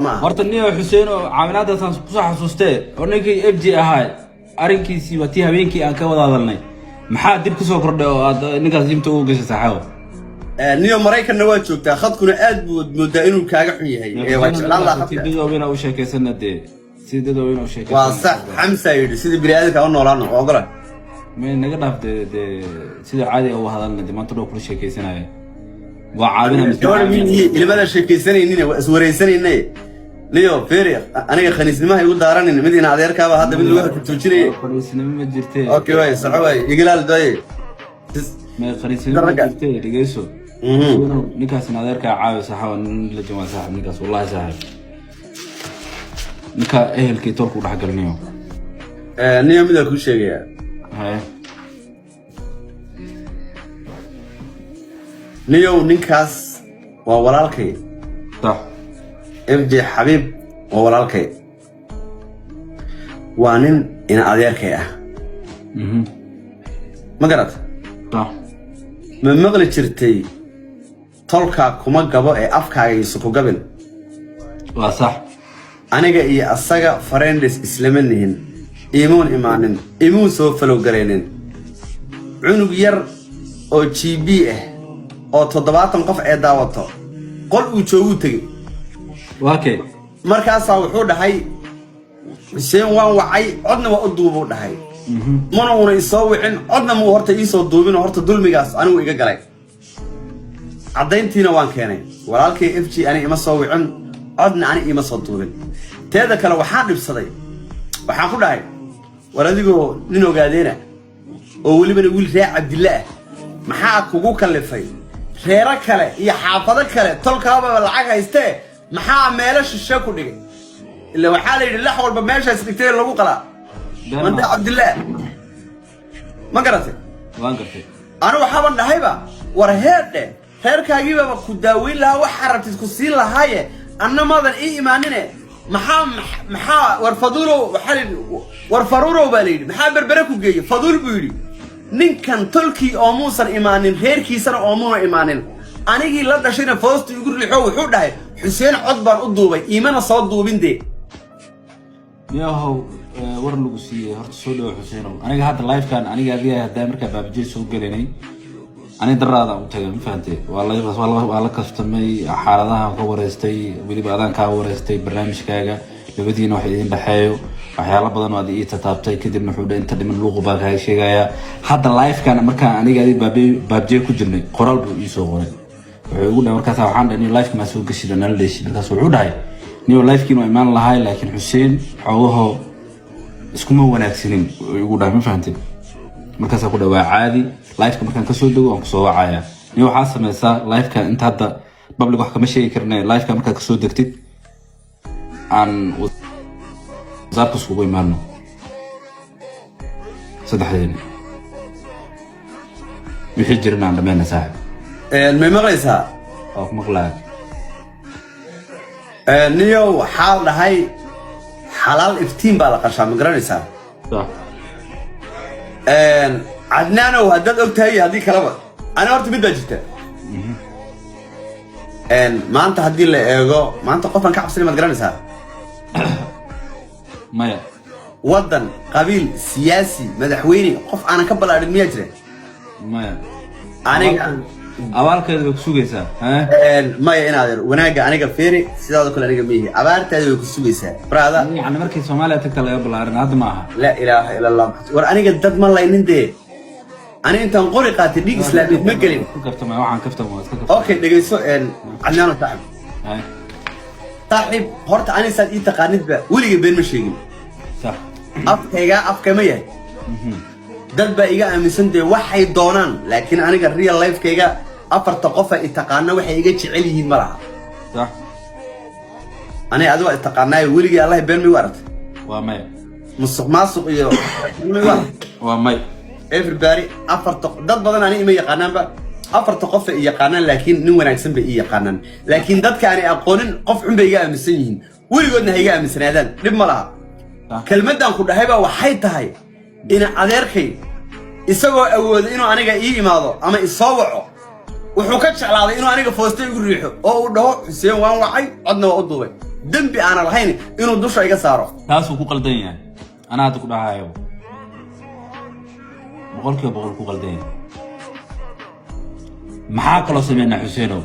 horta niyo Xuseen oo caawinaadaas ku soo xasuustay oo ninkii FG ahaa arinkiisii watii habeenkii aan ka wada hadalnay maxaa dib ku soo kordhay oo aad ninkaas jimta ugu gashay saxaawo niyo Mareykanna waa joogtaa khadkuna aad buu moodaa inuu kaaga xun yahay waa jeclaan lahaa sidoo weyn u sheekaysanade sidoo weyn u sheekaysan waa sax Xamsa yiri sidii bini'aadamka u noolaan oo ogol ma naga dhaafday sida caadi ah u hadalnay maanta dhow ku sheekaysanaya waa caawina ilmada sheekaysanaynin waa iswareysanaynin Leo Ferry aniga khaniisnimaha igu daaranayn midina adeerkaaba hadda mid lagu tuujinay khaniisnimo ma jirtay okay way saxaway igalaal day ma khaniisnimo ma jirtay dhigayso ninkaas adeerka caawi saxaw la jamaa saaxib ninkaas wallahi saaxib ninka ehelkii tolku dhaxgalniyo niyo mid ku sheegaya hay niyo ninkaas waa walaalkay صح FJ Habib oo walaalkay waa nin in adeerkay ah ma garad صح ma maqli jirtay tolka kuma gabo ee afkaaga isku gabin waa sax aniga iyo asaga friends islamanihin imaanin imuun soo falow gareenin cunug yar oo GB ah oo 70 qof ee daawato qol uu joogu tagay واكي markaas wuxuu dhahay Xuseen waan wacay codna waa u duubo dhahay mana uu isoo wicin codna ma horta ii soo duubin horta dulmigaas anigu iga galay cadayntiina waan keenay walaalkay FG ani ima soo wicin codna ani ima soo duubin teeda kale waxaan dhibsaday waxaan ku dhahay war adigoo nin ogaadeena oo waliba wiil raac Cabdillah maxaa kugu kalifay reero kale iyo xaafado kale tolkaaba lacag haystee maxaa meelash shisha ku dhigay illa waxa la yiri lax walba meeshaas dhigtay lagu qalaa manda Cabdillah ma garatay waan gartay ana waxaan dhahayba war heerde reerkaagiiba ku daaweyn lahaa wax rabtid ku siin lahaaye anna maadan ii iimaanine maxaa war fadulo war faruro baleeyay maxaa berbere ku geeyay fadul buu yiri ninkan tolkii oo muusan imaanin reerkiisana oo muuna imaanin anigii la dhashayna foosto igu riixo wuxuu dhahay Xuseen cod baan u duubay iimana soo duubinde yahow war lagu siiyay horta soo dhaw Xuseen aniga hadda live kan aniga adiga hadda marka baabjay soo galenay ani daraada u tagay ma fahamtay waa la kastamay xaaladaha ka wareystay waliba adan ka wareystay barnaamijkaaga labadiina wax idin dhaxeeyo waxyaalo badan oo ii taabtay kadibna wuxuu inta dhiman luuq baa ka sheegaya hadda live kan marka aniga adiga baabjay ku jirnay qoraal buu ii soo qoray wuxuu ugu dhaw markaas waxaan dhahay live ma soo gashay nal leeshi markaas wuxuu dhahay niyo live kiino imaan lahaay laakiin Xuseen xogaho iskuma wanaagsanin ugu dhaw ma fahamtay markaas ku dhawaa caadi live ka markaan ka soo dago aan ku soo wacaya niyo waxa sameeysaa live ka inta hadda public wax kama sheegi karnaa live ka markaa ka soo degtid aan zaabka suugo imaano saddexdeen wixii jirna aan dhameena saaxib ma maqlaysaa oo maqlaa niyo xaal dhahay xalaal iftiin baa la qashaa ma garanaysaa صح عدنانو هداد ogtahay hadii kalaba ana horta mid baa jirta maanta hadii la eego maanta qofan ka cabsan ma garanaysaa maya wadan qabiil siyaasi madaxweyne qof aan ka balaadin miyaa jira maya aniga abaalkeeda ku sugaysaa maya inaad wanaaga aniga Ferry sidoo kale aniga mihi abaartaada way ku sugaysaa brada yani markii Soomaaliya tagta laga balaarin hadda ma aha la ilaaha illa allah war aniga dad ma layninde ani intaan qori qaatay dhig islaamid ma gelin kaftama waxaan kaftama okay dhageyso cadnaan saaxib saaxib horta ani saad ii taqaanidba weliga been ma sheegin صح afka ma yahay dad baa iga aaminsan waxay doonaan laakiin aniga real life kayga afarta qof ay taqaana waxay iga jecel yihiin malaha صح ani adigu ay taqaanay weliga Allah been mi wartay waa may musuq maasuq iyo waa may everybody afarta dad badan ani ima yaqaanaanba afarta qof ay yaqaanaan laakiin nin wanaagsan bay yaqaanaan laakiin dadka ani aqoonin qof xun bay iga aaminsan yihiin weligoodna iga aaminsanaadaan dib ma laha kelmadan ku dhahay baa waxay tahay in adeerkay isagoo awood inuu aniga ii imaado ama isoo waco wuxuu ka jeclaaday inuu aniga foosto igu riixo oo uu dhaho Xuseen waan wacay codna waa u duubay dembi aanan lahayn inuu dusha iga saaro taasuu ku qaldan yahay anaa hadda ku dhahayo boqolkiiba boqol ku qaldan yahay maxaa kaloo sameynaa xuseenow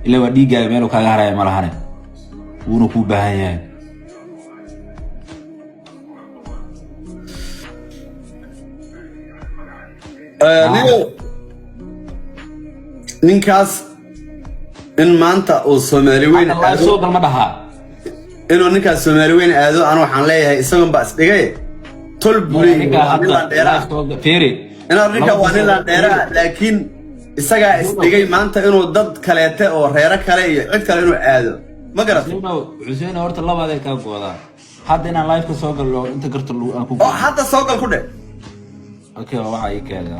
ilaa waa dhiiggaaga meeluu kaaga haraya ma lahane wuuna kuu baahan yahay ninkaas in maanta uu Soomaali weyn aado soo gal ma dhaha inuu ninkaas Soomaali weyn aado aan waxaan leeyahay isagoon ba isdhigay tol bulay fiiri inaa ninka waa nin la dheera laakiin isaga isdhigay maanta inuu dad kaleete oo reero kale iyo cid kale inuu aado ma garatay Xuseen horta labaad ay ka goodaa hadda inaan live ka soo galo inta garto aan ku oo hadda soo gal ku dhe okay waxa ay keenay